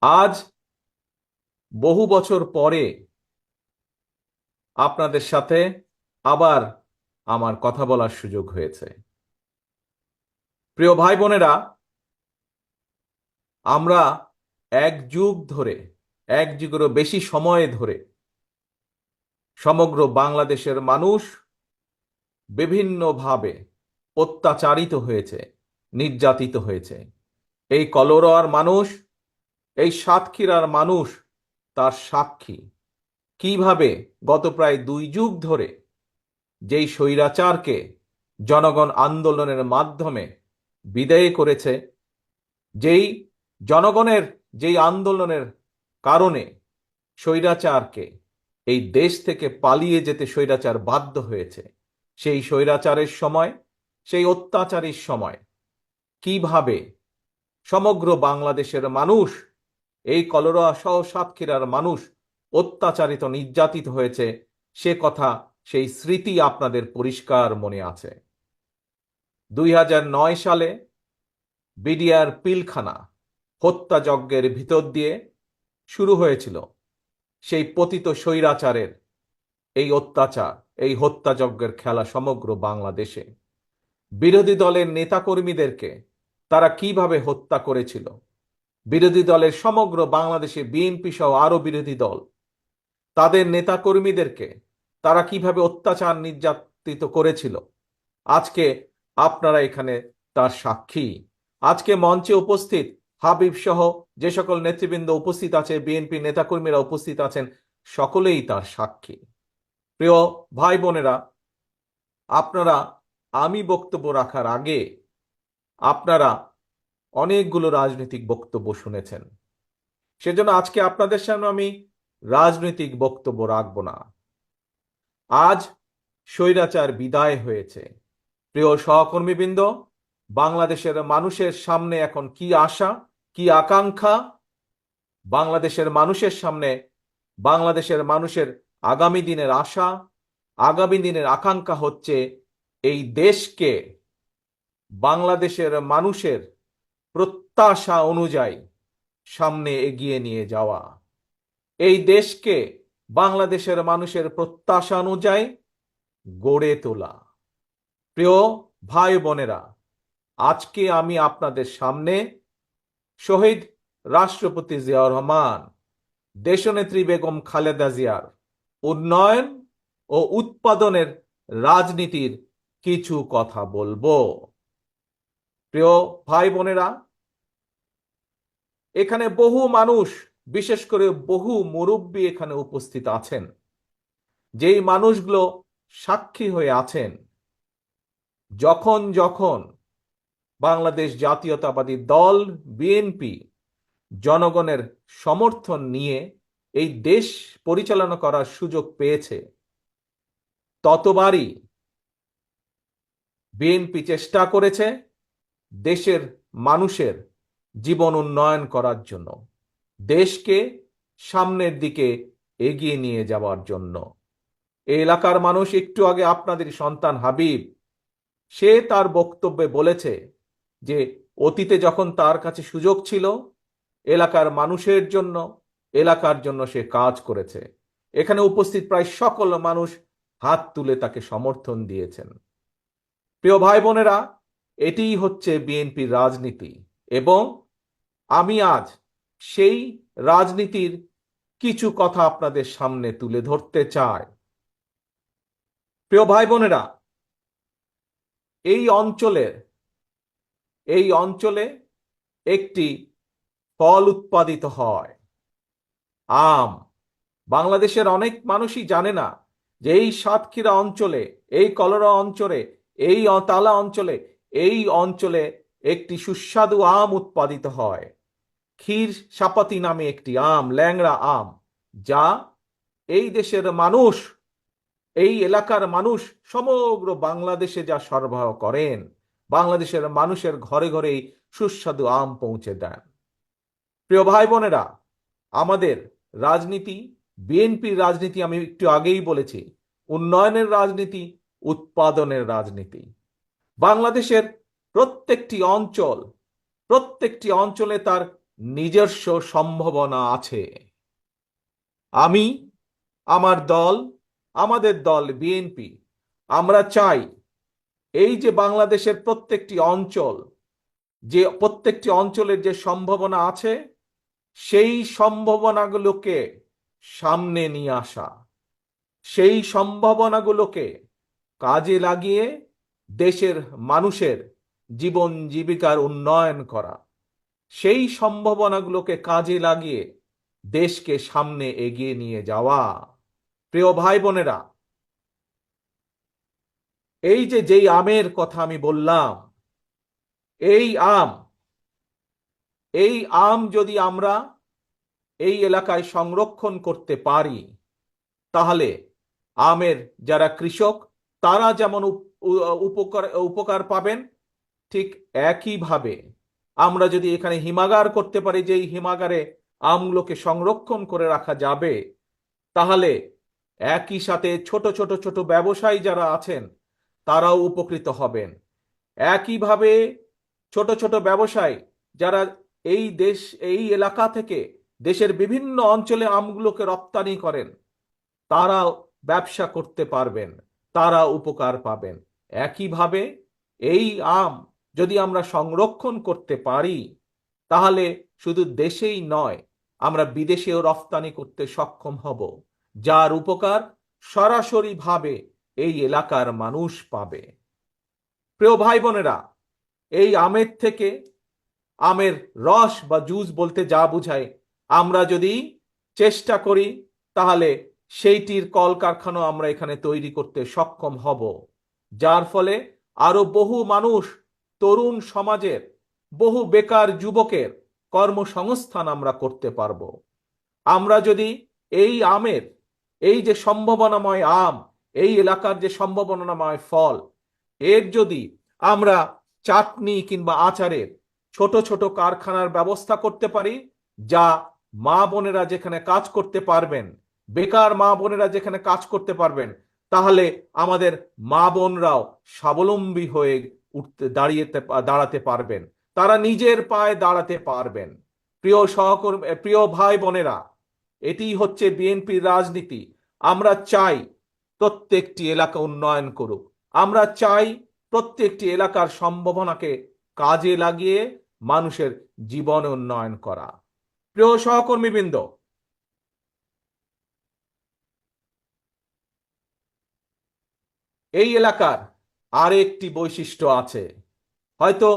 আজ বহু বছর পরে আপনাদের সাথে আবার আমার কথা বলার সুযোগ হয়েছে। প্রিয় ভাই বোনেরা, আমরা এক যুগ ধরে, এক যুগেরও বেশি সময় ধরে সমগ্র বাংলাদেশের মানুষ বিভিন্নভাবে অত্যাচারিত হয়েছে, নির্যাতিত হয়েছে। এই কলোরার মানুষ, এই সাতক্ষীরার মানুষ তার সাক্ষী। কিভাবে গত প্রায় 2 যুগ ধরে যেই স্বৈরাচারকে জনগণ আন্দোলনের মাধ্যমে বিদায় করেছে, যেই জনগণের যেই আন্দোলনের কারণে স্বৈরাচারকে এই দেশ থেকে পালিয়ে যেতে স্বৈরাচার বাধ্য হয়েছে, সেই স্বৈরাচারের সময়, সেই অত্যাচারের সময় কিভাবে সমগ্র বাংলাদেশের মানুষ, এই কলোরা সহ সাতক্ষীরার মানুষ অত্যাচারিত নির্যাতিত হয়েছে, সে কথা, সেই স্মৃতি আপনাদের পরিষ্কার মনে আছে। 2009 সালে বিডিআর পিলখানা হত্যাযজ্ঞের ভিতর দিয়ে শুরু হয়েছিল সেই পতিত স্বৈরাচারের এই অত্যাচার, এই হত্যাযজ্ঞের খেলা সমগ্র বাংলাদেশে। বিরোধী দলের নেতাকর্মীদেরকে তারা কিভাবে হত্যা করেছিল, বিরোধী দলের সমগ্র বাংলাদেশে বিএনপি সহ আরো বিরোধী দল, তাদের নেতাকর্মীদেরকে তারা কিভাবে অত্যাচার নির্যাতিত করেছিল, আজকে আপনারা এখানে তার সাক্ষী। আজকে মঞ্চে উপস্থিত হাবিব সহ যে সকল নেতৃবৃন্দ উপস্থিত আছে, বিএনপি নেতাকর্মীরা উপস্থিত আছেন, সকলেই তার সাক্ষী। প্রিয় ভাই বোনেরা, আপনারা, আমি বক্তব্য রাখার আগে আপনারা অনেকগুলো রাজনৈতিক বক্তব্য শুনেছেন। সেজন্য আজকে আপনাদের সামনে আমি রাজনৈতিক বক্তব্য রাখব না। আজ স্বৈরাচার বিদায় হয়েছে। প্রিয় সহকর্মীবৃন্দ, বাংলাদেশের মানুষের সামনে এখন কি আশা, কি আকাঙ্ক্ষা? বাংলাদেশের মানুষের সামনে, বাংলাদেশের মানুষের আগামী দিনের আশা, আগামী দিনের আকাঙ্ক্ষা হচ্ছে এই দেশকে বাংলাদেশের মানুষের প্রত্যাশা অনুযায়ী সামনে এগিয়ে নিয়ে যাওয়া, এই দেশকে বাংলাদেশের মানুষের প্রত্যাশা অনুযায়ী গড়ে তোলা। প্রিয় ভাই বোনেরা, আজকে আমি আপনাদের সামনে শহীদ রাষ্ট্রপতি জিয়াউর রহমান, দেশনেত্রী বেগম খালেদা জিয়ার উন্নয়ন ও উৎপাদনের রাজনীতির কিছু কথা বলবো। প্রিয় ভাই বোনেরা, এখানে বহু মানুষ, বিশেষ করে বহু মুরব্বী এখানে উপস্থিত আছেন, যেই মানুষগুলো সাক্ষী হয়ে আছেন যখন যখন বাংলাদেশ জাতীয়তাবাদী দল বিএনপি জনগণের সমর্থন নিয়ে এই দেশ পরিচালনা করার সুযোগ পেয়েছে, ততবারই বিএনপি চেষ্টা করেছে দেশের মানুষের জীবন উন্নয়ন করার জন্য, দেশকে সামনের দিকে এগিয়ে নিয়ে যাওয়ার জন্য। এই এলাকার মানুষ, একটু আগে আপনাদের সন্তান হাবিব, সে তার বক্তব্যে বলেছে যে অতীতে যখন তার কাছে সুযোগ ছিল এলাকার মানুষের জন্য, এলাকার জন্য সে কাজ করেছে। এখানে উপস্থিত প্রায় সকল মানুষ হাত তুলে তাকে সমর্থন দিয়েছেন। প্রিয় ভাই বোনেরা, এটিই হচ্ছে বিএনপির রাজনীতি, এবং আমি আজ সেই রাজনীতির কিছু কথা আপনাদের সামনে তুলে ধরতে চাই। প্রিয় ভাই বোনেরা, এই অঞ্চলের, এই অঞ্চলে একটি ফল উৎপাদিত হয়, আম। বাংলাদেশের অনেক মানুষই জানে না যে এই সাতক্ষীরা অঞ্চলে, এই কলোরা অঞ্চলে, এই তালা অঞ্চলে, এই অঞ্চলে একটি সুস্বাদু আম উৎপাদিত হয়, ক্ষীর সাপাতি নামে একটি আম, ল্যাংড়া আম, যা এই দেশের মানুষ, এই এলাকার মানুষ সমগ্র বাংলাদেশে যা সরবরাহ করেন, বাংলাদেশের মানুষের ঘরে ঘরেই সুস্বাদু আম পৌঁছে দেন। প্রিয় ভাই বোনেরা, আমাদের রাজনীতি, বিএনপির রাজনীতি, আমি একটু আগেই বলেছি, উন্নয়নের রাজনীতি, উৎপাদনের রাজনীতি। বাংলাদেশের প্রত্যেকটি অঞ্চল, প্রত্যেকটি অঞ্চলে তার নিজস্ব সম্ভাবনা আছে। আমি, আমার দল, আমাদের দল বিএনপি, আমরা চাই এই যে বাংলাদেশের প্রত্যেকটি অঞ্চল, যে প্রত্যেকটি অঞ্চলের যে সম্ভাবনা আছে, সেই সম্ভাবনাগুলোকে সামনে নিয়ে আসা, সেই সম্ভাবনাগুলোকে কাজে লাগিয়ে দেশের মানুষের জীবন জীবিকার উন্নয়ন করা, সেই সম্ভাবনাগুলোকে কাজে লাগিয়ে দেশকে সামনে এগিয়ে নিয়ে যাওয়া। প্রিয় ভাই বোনেরা, এই যে যেই আমের কথা আমি বললাম, এই আম, এই আম যদি আমরা এই এলাকায় সংরক্ষণ করতে পারি, তাহলে আমের যারা কৃষক তারা যেমন উপকার উপকার পাবেন, ঠিক একইভাবে আমরা যদি এখানে হিমাগার করতে পারি, যে এই হিমাগারে আমগুলোকে সংরক্ষণ করে রাখা যাবে, তাহলে একই সাথে ছোট ছোট ছোট ব্যবসায়ী যারা আছেন তারাও উপকৃত হবেন। একইভাবে ছোট ছোট ব্যবসায়ী যারা এই এলাকা থেকে দেশের বিভিন্ন অঞ্চলে আমগুলোকে রপ্তানি করেন, তারা ব্যবসা করতে পারবেন, তারা উপকার পাবেন। একইভাবে এই আম যদি আমরা সংরক্ষণ করতে পারি, তাহলে শুধু দেশেই নয়, আমরা বিদেশেও রফতানি করতে সক্ষম হব, যার উপকার সরাসরিভাবে এই এলাকার মানুষ পাবে। প্রিয় ভাই বোনেরা, এই আমের থেকে, আমের রস বা জুস বলতে যা বোঝায়, আমরা যদি চেষ্টা করি, তাহলে সেইটির কলকারখানা আমরা এখানে তৈরি করতে সক্ষম হব, যার ফলে আরো বহু মানুষ, তরুণ সমাজের বহু বেকার যুবকের কর্মসংস্থান আমরা করতে পারবো। আমরা যদি এই আমের, এই যে সম্ভাবনাময় আম, এই এলাকার যে সম্ভাবনাময় ফল, এর যদি আমরা চাটনি কিংবা আচারের ছোট ছোট কারখানার ব্যবস্থা করতে পারি, যা মা বোনেরা যেখানে কাজ করতে পারবেন, বেকার মা বোনেরা যেখানে কাজ করতে পারবেন, তাহলে আমাদের মা বোনরাও স্বাবলম্বী হয়ে দাঁড়াতে পারবেন, তারা নিজের পায়ে দাঁড়াতে পারবেন। প্রিয় সহকর্মী, প্রিয় ভাই বোনেরা, এটি হচ্ছে বিএনপির রাজনীতি। আমরা চাই প্রত্যেকটি এলাকা উন্নয়ন করুক, আমরা চাই প্রত্যেকটি এলাকার সম্ভাবনাকে কাজে লাগিয়ে মানুষের জীবন উন্নয়ন করা। প্রিয় সহকর্মীবৃন্দ, এই এলাকার আরেকটি বৈশিষ্ট্য আছে, হয়তো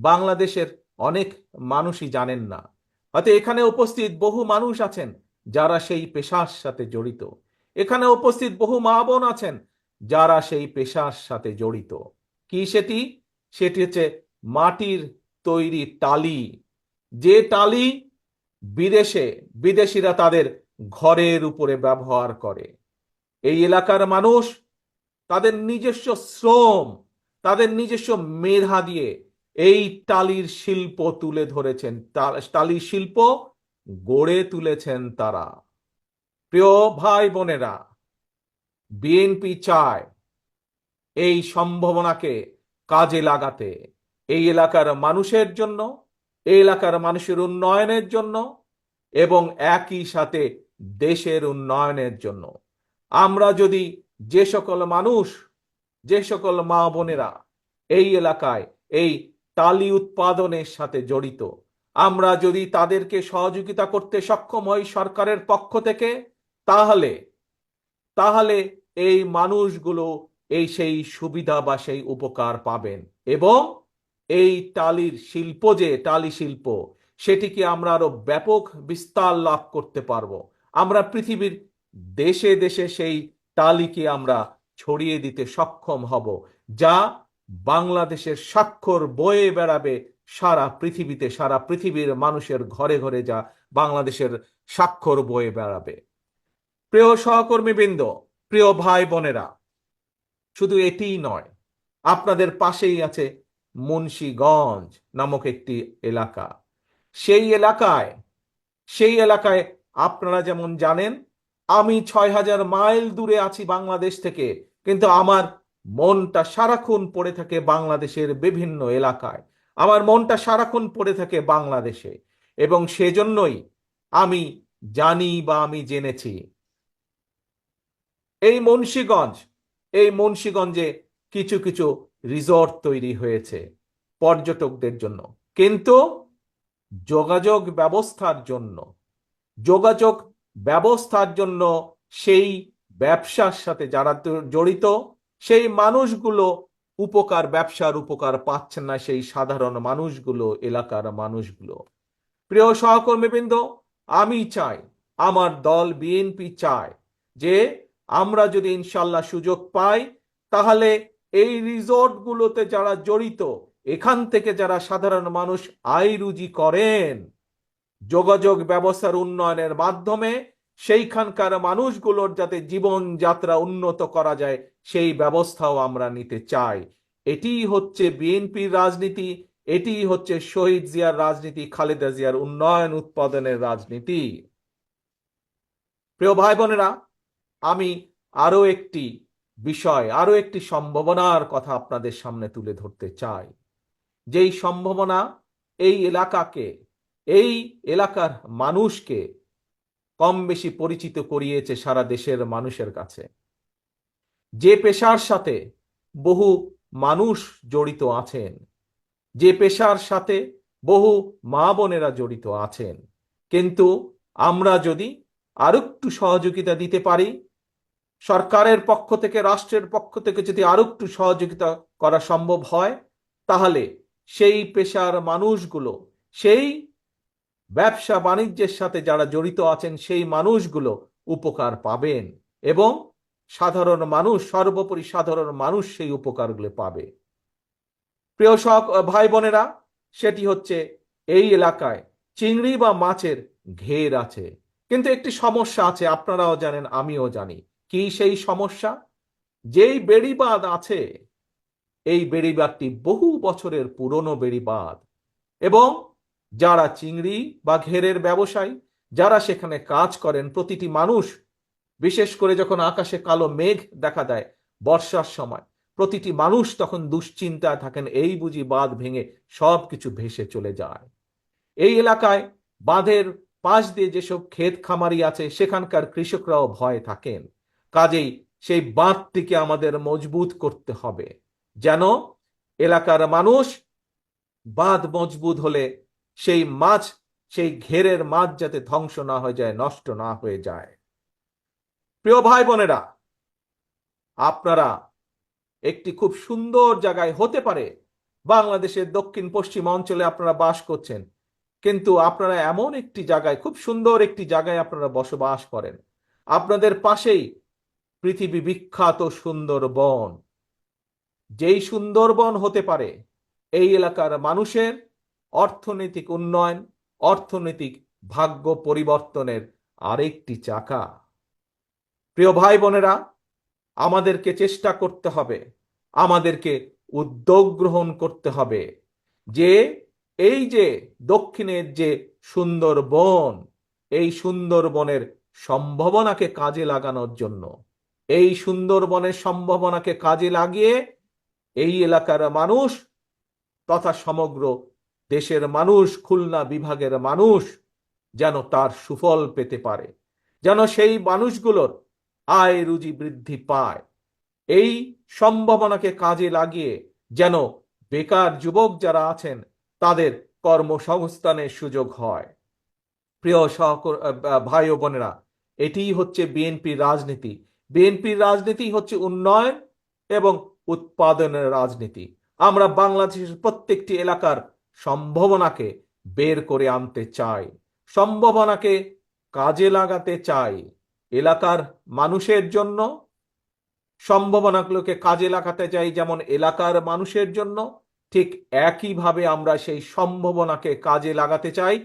বাংলাদেশের অনেক মানুষই জানেন না। হয়তো এখানে উপস্থিত বহু মানুষ আছেন যারা সেই পেশার সাথে জড়িত, এখানে উপস্থিত বহু মা বোন আছেন যারা সেই পেশার সাথে জড়িত। কি সেটি? সেটি হচ্ছে মাটির তৈরি টালি, যে টালি বিদেশিরা তাদের ঘরের উপরে ব্যবহার করে। এই এলাকার মানুষ তাদের নিজস্ব শ্রম, তাদের নিজস্ব মেধা দিয়ে এই টালির শিল্প তুলে ধরেছেন, টালির শিল্প গড়ে তুলেছেন তারা। প্রিয় ভাই বোনেরা, বিএনপি চায় এই সম্ভাবনাকে কাজে লাগাতে, এই এলাকার মানুষের জন্য, এই এলাকার মানুষের উন্নয়নের জন্য, এবং একই সাথে দেশের উন্নয়নের জন্য। আমরা যদি যে সকল মানুষ, যে সকল মা বোনেরা এই এলাকায় এই টালি উৎপাদনের সাথে জড়িত, আমরা যদি তাদেরকে সহযোগিতা করতে সক্ষম হই সরকারের পক্ষ থেকে, তাহলে তাহলে এই মানুষগুলো সেই সুবিধা বা সেই উপকার পাবেন, এবং এই টালির শিল্প, যে টালি শিল্প, সেটিকে আমরা আরো ব্যাপক বিস্তার লাভ করতে পারবো। আমরা পৃথিবীর দেশে দেশে সেই টালিকে আমরা ছড়িয়ে দিতে সক্ষম হব, যা বাংলাদেশের স্বাক্ষর বয়ে বেড়াবে সারা পৃথিবীতে, সারা পৃথিবীর মানুষের ঘরে ঘরে যা বাংলাদেশের স্বাক্ষর বয়ে বেড়াবে। প্রিয় সহকর্মীবৃন্দ, প্রিয় ভাই বোনেরা, শুধু এটিই নয়, আপনাদের পাশেই আছে মুন্সিগঞ্জ নামক একটি এলাকা। সেই এলাকায় সেই এলাকায় আপনারা যেমন জানেন, আমি ৬,০০০ মাইল দূরে আছি বাংলাদেশ থেকে, কিন্তু আমার মনটা সারাক্ষণ পড়ে থাকে বাংলাদেশের বিভিন্ন এলাকায়, আমার মনটা সারাক্ষণ পড়ে থাকে বাংলাদেশে। এবং সেজন্যই আমি জানি বা আমি জেনেছি এই মুন্সিগঞ্জে কিছু কিছু রিসর্ট তৈরি হয়েছে পর্যটকদের জন্য, কিন্তু যোগাযোগ ব্যবস্থার জন্য যোগাযোগ ব্যবস্থার জন্য সেই ব্যবসার সাথে যারা জড়িত সেই মানুষগুলো ব্যবসার উপকার পাচ্ছেন না, সেই সাধারণ মানুষগুলো, এলাকার মানুষগুলো। প্রিয় সহকর্মীবৃন্দ, আমি চাই, আমার দল বিএনপি চায় যে আমরা যদি ইনশাল্লাহ সুযোগ পাই, তাহলে এই রিসোর্টগুলোতে যারা জড়িত, এখান থেকে যারা সাধারণ মানুষ আয় রুজি করেন, যোগাযোগ ব্যবস্থার উন্নয়নের মাধ্যমে সেইখানকার মানুষগুলোর যাতে জীবনযাত্রা উন্নত করা যায় সেই ব্যবস্থাও আমরা নিতে চাই। এটিই হচ্ছে বিএনপির রাজনীতি, এটিই হচ্ছে শহীদ জিয়ার রাজনীতি, খালেদা জিয়ার উন্নয়ন উৎপাদনের রাজনীতি। প্রিয় ভাই বোনেরা, আমি আরো একটি আরো একটি সম্ভাবনার কথা আপনাদের সামনে তুলে ধরতে চাই, যেই সম্ভাবনা এই এলাকার মানুষকে কম বেশি পরিচিত করিয়েছে সারা দেশের মানুষের কাছে। যে পেশার সাথে বহু মানুষ জড়িত আছেন, যে পেশার সাথে বহু মা বোনেরা জড়িত আছেন, কিন্তু আমরা যদি আরেকটু সহযোগিতা দিতে পারি, সরকারের পক্ষ থেকে, রাষ্ট্রের পক্ষ থেকে যদি আরেকটু সহযোগিতা করা সম্ভব হয়, তাহলে সেই পেশার মানুষগুলো, সেই ব্যবসা বাণিজ্যের সাথে যারা জড়িত আছেন সেই মানুষগুলো উপকার পাবেন এবং সাধারণ মানুষ, সর্বোপরি সাধারণ মানুষ সেই উপকারগুলো পাবে। প্রিয় ভাই বোনেরা, সেটি হচ্ছে এই এলাকায় চিংড়ি বা মাছের ঘের আছে, কিন্তু একটি সমস্যা আছে, আপনারাও জানেন আমিও জানি। কি সেই সমস্যা? যেই বেড়িবাঁধ আছে, এই বেড়িবাঁধটি বহু বছরের পুরনো বেড়িবাঁধ, এবং যারা চিংড়ি বা ঘেরের ব্যবসায়ী, যারা সেখানে কাজ করেন, প্রতিটি মানুষ, বিশেষ করে যখন আকাশে কালো মেঘ দেখা দেয় বর্ষার সময়, প্রতিটি মানুষ তখন দুশ্চিন্তায় থাকেন, এই বুঝি বাঁধ ভেঙে সবকিছু ভেসে চলে যায়। এই এলাকায় বাঁধের পাশ দিয়ে যেসব ক্ষেত খামারি আছে, সেখানকার কৃষকরাও ভয় থাকেন। কাজেই সেই বাঁধটিকে আমাদের মজবুত করতে হবে, যেন এলাকার মানুষ, বাঁধ মজবুত হলে সেই ঘেরের মাছ যাতে ধ্বংস না হয়ে যায়, নষ্ট না হয়ে যায়। প্রিয় ভাই বোনেরা, আপনারা একটি খুব সুন্দর জায়গায়, হতে পারে বাংলাদেশের দক্ষিণ পশ্চিম অঞ্চলে আপনারা বাস করছেন, কিন্তু আপনারা এমন একটি জায়গায়, খুব সুন্দর একটি জায়গায় আপনারা বসবাস করেন, আপনাদের পাশেই পৃথিবী বিখ্যাত সুন্দরবন। যেই সুন্দরবন হতে পারে এই এলাকার মানুষের অর্থনৈতিক উন্নয়ন, অর্থনৈতিক ভাগ্য পরিবর্তনের আরেকটি চাকা। প্রিয় ভাই বোনেরা, আমাদেরকে চেষ্টা করতে হবে, আমাদেরকে উদ্যোগ গ্রহণ করতে হবে যে এই যে দক্ষিণের যে সুন্দরবন, এই সুন্দরবনের সম্ভাবনাকে কাজে লাগানোর জন্য, এই সুন্দরবনের সম্ভাবনাকে কাজে লাগিয়ে এই এলাকার মানুষ তথা সমগ্র দেশের মানুষ, খুলনা বিভাগের মানুষ যেন তার সুফল পেতে পারে, যেন সেই মানুষগুলোর আয় রুজি বৃদ্ধি পায়, এই সম্ভাবনাকে কাজে লাগিয়ে যেন বেকার যুবক যারা আছেন তাদের কর্মসংস্থানের সুযোগ হয়। প্রিয় ভাই ও বোনেরা, এটিই হচ্ছে বিএনপির রাজনীতি। বিএনপির রাজনীতি হচ্ছে উন্নয়ন এবং উৎপাদনের রাজনীতি। আমরা বাংলাদেশের প্রত্যেকটি এলাকার সম্ভাবনাকে বের করে আনতে চাই, সম্ভাবনাকে কাজে লাগাতে চাই। এলাকার মানুষের জন্য সম্ভাবনাগুলোকে কাজে লাগাতে চাই, যেমন এলাকার মানুষের জন্য, ঠিক একইভাবে আমরা সেই সম্ভাবনাকে কাজে লাগাতে চাই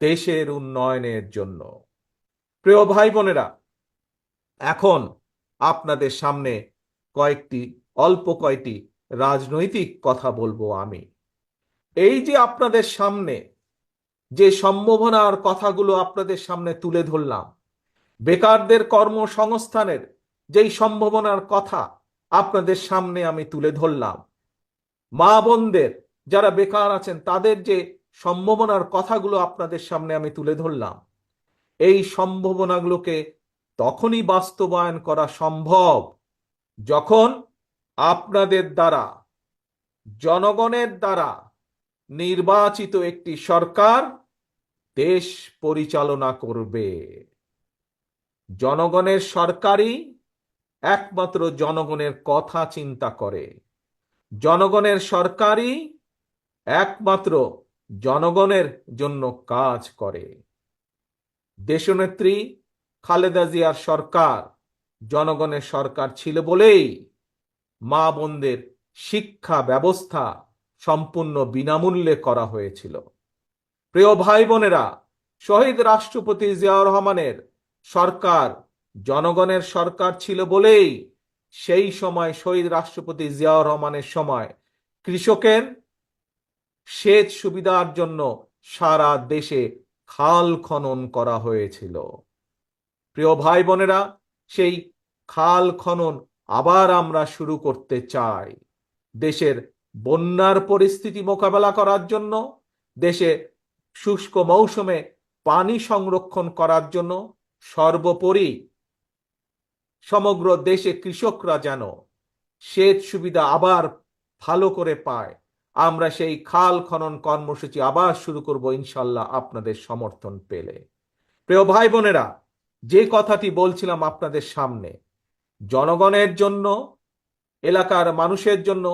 দেশের উন্নয়নের জন্য। প্রিয় ভাই বোনেরা, এখন আপনাদের সামনে অল্প কয়টি রাজনৈতিক কথা বলবো আমি। এই যে আপনাদের সামনে যে সম্ভাবনার কথাগুলো আপনাদের সামনে তুলে ধরলাম, বেকারদের কর্মসংস্থানের যেই সম্ভাবনার কথা আপনাদের সামনে আমি তুলে ধরলাম, মা বোনদের যারা বেকার আছেন তাদের যে সম্ভাবনার কথাগুলো আপনাদের সামনে আমি তুলে ধরলাম, এই সম্ভাবনাগুলোকে তখনই বাস্তবায়ন করা সম্ভব যখন আপনাদের দ্বারা, জনগণের দ্বারা নির্বাচিত একটি সরকার দেশ পরিচালনা করবে। জনগণের সরকারই একমাত্র জনগণের কথা চিন্তা করে, জনগণের সরকারই একমাত্র জনগণের জন্য কাজ করে। দেশনেত্রী খালেদা জিয়ার সরকার জনগণের সরকার ছিল বলেই মা বোনদের শিক্ষা ব্যবস্থা সম্পূর্ণ বিনামূল্যে করা হয়েছিল। প্রিয় ভাই বোনেরা, শহীদ রাষ্ট্রপতি জিয়াউর রহমানের সরকার জনগণের সরকার ছিল বলেই সেই সময় শহীদ রাষ্ট্রপতি জিয়াউর রহমানের সময় কৃষকের সেচ সুবিধার জন্য সারা দেশে খাল খনন করা হয়েছিল। প্রিয় ভাই বোনেরা, সেই খাল খনন আবার আমরা শুরু করতে চাই দেশের বন্যার পরিস্থিতি মোকাবেলা করার জন্য, দেশে শুষ্ক মৌসুমে পানি সংরক্ষণ করার জন্য, সর্বোপরি সমগ্র দেশে কৃষকরা যেন সেচ সুবিধা আবার ভালো করে পায়। আমরা সেই খাল খনন কর্মসূচি আবার শুরু করব ইনশাল্লাহ আপনাদের সমর্থন পেলে। প্রিয় ভাই বোনেরা, যে কথাটি বলছিলাম আপনাদের সামনে, জনগণের জন্য, এলাকার মানুষের জন্য,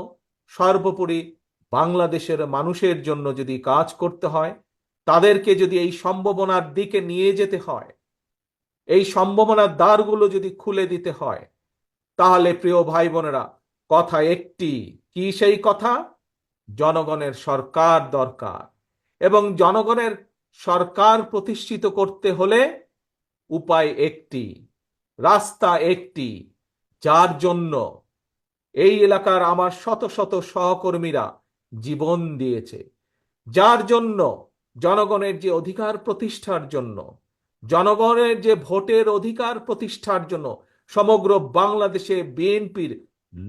সর্বোপরি বাংলাদেশের মানুষের জন্য যদি কাজ করতে হয়, তাদেরকে যদি এই সম্ভাবনার দিকে নিয়ে যেতে হয়, এই সম্ভাবনার দ্বারগুলো যদি খুলে দিতে হয়, তাহলে প্রিয় ভাই বোনেরা কথা একটি, কি সেই কথা? জনগণের সরকার দরকার। এবং জনগণের সরকার প্রতিষ্ঠিত করতে হলে উপায় একটি, রাস্তা একটি, যার জন্য এই এলাকার আমার শত শত সহকর্মীরা জীবন দিয়েছে, যার জন্য জনগণের যে অধিকার প্রতিষ্ঠার জন্য, জনগণের যে ভোটের অধিকার প্রতিষ্ঠার জন্য সমগ্র বাংলাদেশে বিএনপির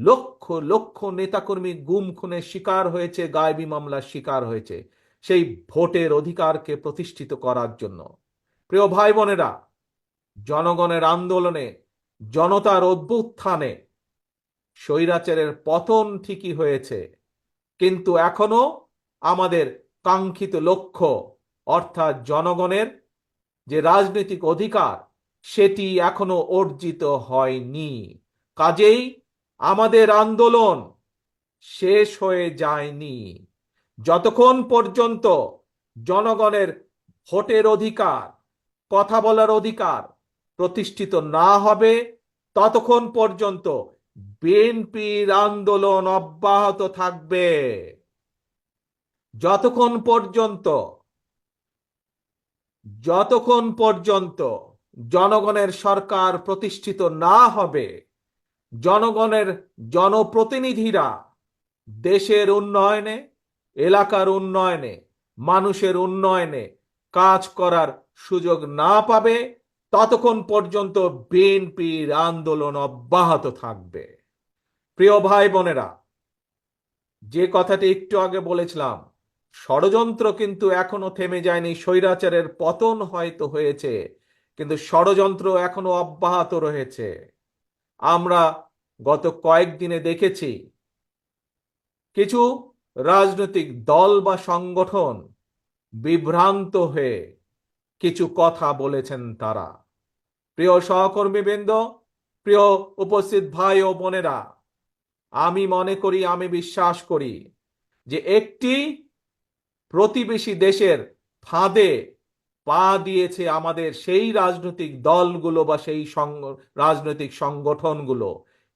লক্ষ লক্ষ নেতাকর্মী গুম খুনের শিকার হয়েছে, গায়েবী মামলার শিকার হয়েছে, সেই ভোটের অধিকারকে প্রতিষ্ঠিত করার জন্য। প্রিয় ভাই বোনেরা, জনগণের আন্দোলনে, জনতার অভ্যুত্থানে স্বৈরাচারের পতন ঠিকই হয়েছে, কিন্তু এখনো আমাদের কাঙ্ক্ষিত লক্ষ্য অর্থাৎ জনগণের যে রাজনৈতিক অধিকার সেটি এখনো অর্জিত হয়নি। কাজেই আমাদের আন্দোলন শেষ হয়ে যায়নি। যতক্ষণ পর্যন্ত জনগণের ভোটের অধিকার, কথা বলার অধিকার প্রতিষ্ঠিত না হবে, ততক্ষণ পর্যন্ত বিএনপির আন্দোলন অব্যাহত থাকবে। যতক্ষণ পর্যন্ত জনগণের সরকার প্রতিষ্ঠিত না হবে, জনগণের জনপ্রতিনিধিরা দেশের উন্নয়নে, এলাকার উন্নয়নে, মানুষের উন্নয়নে কাজ করার সুযোগ না পাবে, ততক্ষণ পর্যন্ত বিএনপির আন্দোলন অব্যাহত থাকবে। প্রিয় ভাই বোনেরা, যে কথাটি একটু আগে বলেছিলাম, ষড়যন্ত্র কিন্তু এখনো থেমে যায়নি। স্বৈরাচারের পতন হয়তো হয়েছে, কিন্তু ষড়যন্ত্র এখনো অব্যাহত রয়েছে। আমরা গত কয়েকদিনে দেখেছি কিছু রাজনৈতিক দল বা সংগঠন বিভ্রান্ত হয়ে কিছু কথা বলেছেন তারা। প্রিয় সহকর্মীবৃন্দ, প্রিয় উপস্থিত ভাই ও বোনেরা, আমি মনে করি, আমি বিশ্বাস করি যে একটি প্রতিবেশী দেশের ফাঁদে পা দিয়েছে আমাদের সেই রাজনৈতিক দলগুলো বা সেই রাজনৈতিক সংগঠনগুলো।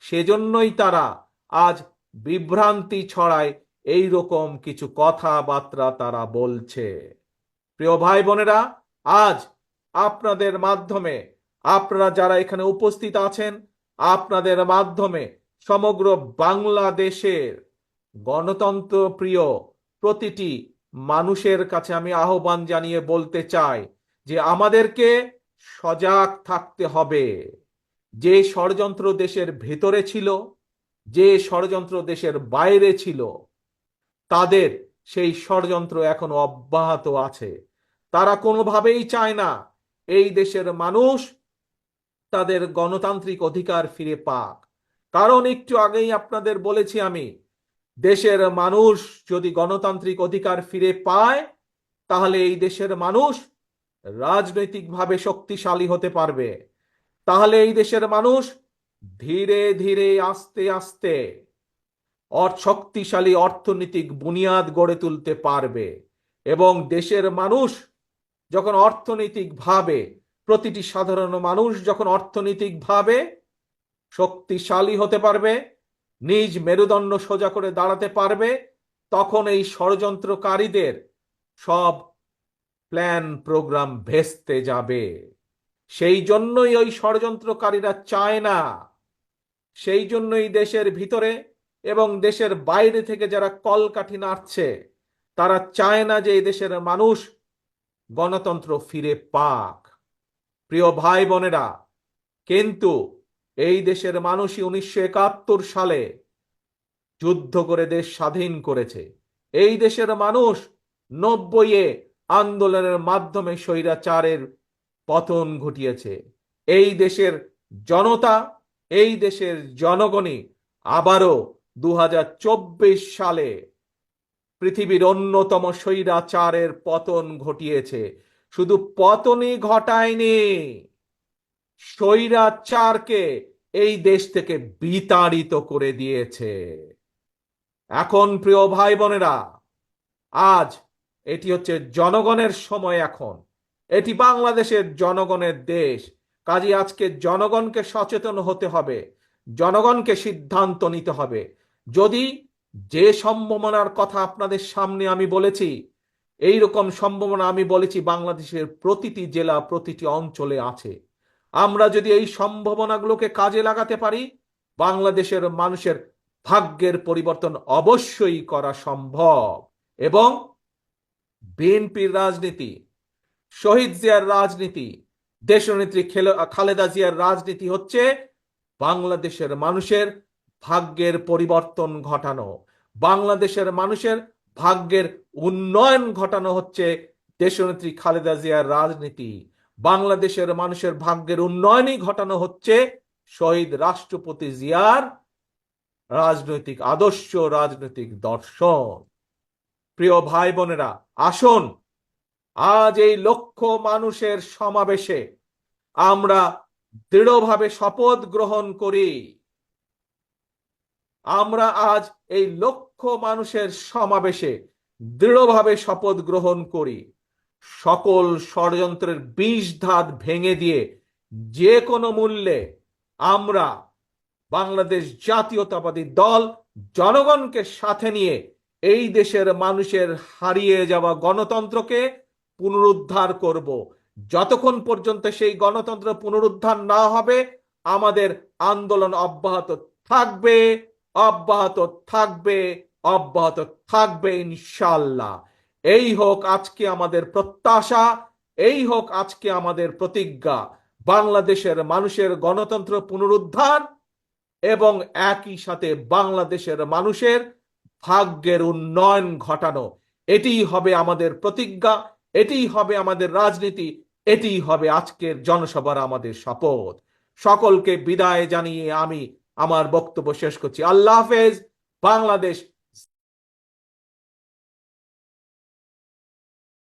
সেজন্যই তারা আজ বিভ্রান্তি ছড়ায়, এই রকম কিছু কথাবার্তা তারা বলছে। প্রিয় ভাই বোনেরা, আজ আপনাদের মাধ্যমে, আপনারা যারা এখানে উপস্থিত আছেন, আপনাদের মাধ্যমে সমগ্র বাংলাদেশের গণতন্ত্র প্রিয় প্রতিটি মানুষের কাছে আমি আহ্বান জানিয়ে বলতে চাই যে আমাদেরকে সজাগ থাকতে হবে। যে ষড়যন্ত্র দেশের ভেতরে ছিল, যে ষড়যন্ত্র দেশের বাইরে ছিল, তাদের সেই ষড়যন্ত্র এখনো অব্যাহত আছে। তারা কোনোভাবেই চায় না এই দেশের মানুষ তাদের গণতান্ত্রিক অধিকার ফিরে পাক। কারণ একটু আগেই আপনাদের বলেছি আমি, দেশের মানুষ যদি গণতান্ত্রিক অধিকার ফিরে পায়, তাহলে এই দেশের মানুষ রাজনৈতিকভাবে শক্তিশালী হতে পারবে। তাহলে এই দেশের মানুষ ধীরে ধীরে আস্তে আস্তে শক্তিশালী অর্থনৈতিক বুনিয়াদ গড়ে তুলতে পারবে। এবং দেশের মানুষ যখন অর্থনৈতিকভাবে, প্রতিটি সাধারণ মানুষ যখন অর্থনৈতিকভাবে শক্তিশালী হতে পারবে, নিজ মেরুদণ্ড সোজা করে দাঁড়াতে পারবে, তখন এই ষড়যন্ত্রকারীদের সব প্ল্যান প্রোগ্রাম ভেস্তে যাবে। সেই জন্যই ওই ষড়যন্ত্রকারীরা চায় না, সেই জন্যই দেশের ভিতরে এবং দেশের বাইরে থেকে যারা কলকাঠি নাড়ছে, তারা চায় না যে এই দেশের মানুষ গণতন্ত্র ফিরে পাক। প্রিয় ভাই বোনেরা, কিন্তু এই দেশের মানুষই 1971 সালে যুদ্ধ করে দেশ স্বাধীন করেছে। এই দেশের মানুষ 90-এ আন্দোলনের মাধ্যমে স্বৈরাচারের পতন ঘটিয়েছে। এই দেশের জনতা, এই দেশের জনগণই আবারও 2024 সালে পৃথিবীর অন্যতম স্বৈরাচারের পতন ঘটিয়েছে। শুধু পতনই ঘটায়নি, স্বৈরাচারকে এই দেশ থেকে বিতাড়িত করে দিয়েছে। এখন প্রিয় ভাই বোনেরা, আজ এটি হচ্ছে জনগণের সময়। এখন এটি বাংলাদেশের জনগণের দেশ। কাজে আজকে জনগণকে সচেতন হতে হবে, জনগণকে সিদ্ধান্ত নিতে হবে। যদি যে সম্ভাবনার কথা আপনাদের সামনে আমি বলেছি, এই রকম সম্ভাবনা আমি বলেছি বাংলাদেশের প্রতিটি জেলা, প্রতিটি অঞ্চলে আছে। আমরা যদি এই সম্ভাবনাগুলোকে কাজে লাগাতে পারি, বাংলাদেশের মানুষের ভাগ্যের পরিবর্তন অবশ্যই করা সম্ভব। এবং বিএনপির রাজনীতি, শহীদ জিয়ার রাজনীতি, দেশনেত্রী খালেদা জিয়ার রাজনীতি হচ্ছে বাংলাদেশের মানুষের ভাগ্যের পরিবর্তন ঘটানো, বাংলাদেশের মানুষের ভাগ্যের উন্নয়ন ঘটানো হচ্ছে দেশনেত্রী খালেদা জিয়ার রাজনীতি। বাংলাদেশের মানুষের ভাগ্যের উন্নয়নই ঘটানো হচ্ছে শহীদ রাষ্ট্রপতি জিয়ার রাজনৈতিক আদর্শ, রাজনৈতিক দর্শন। প্রিয় ভাই বোনেরা, আসুন আজ এই লক্ষ মানুষের সমাবেশে আমরা দৃঢ়ভাবে শপথ গ্রহণ করি। আমরা আজ এই লক্ষ মানুষের সমাবেশে দৃঢ়ভাবে শপথ গ্রহণ করি, সকল ষড়যন্ত্রের বিষধাত ভেঙে দিয়ে যে কোনো মূল্যে আমরা বাংলাদেশ জাতীয়তাবাদী দল জনগণকে সাথে নিয়ে এই দেশের মানুষের হারিয়ে যাওয়া গণতন্ত্রকে পুনরুদ্ধার করব। যতক্ষণ পর্যন্ত সেই গণতন্ত্র পুনরুদ্ধার না হবে, আমাদের আন্দোলন অব্যাহত থাকবে, অব্যাহত থাকবে, অব্যাহত থাকবে ইনশাআল্লাহ। এই হোক আজকে আমাদের প্রত্যাশা, এই হোক আজকে আমাদের প্রতিজ্ঞা, বাংলাদেশের মানুষের গণতন্ত্র পুনরুদ্ধার এবং একই সাথে বাংলাদেশের মানুষের ভাগ্যের উন্নয়ন ঘটানো। এটিই হবে আমাদের প্রতিজ্ঞা, এটিই হবে আমাদের রাজনীতি, এটিই হবে আজকের জনসভার আমাদের শপথ। সকলকে বিদায় জানিয়ে আমি আমার বক্তব্য শেষ করছি। আল্লাহ হাফেজ। বাংলাদেশ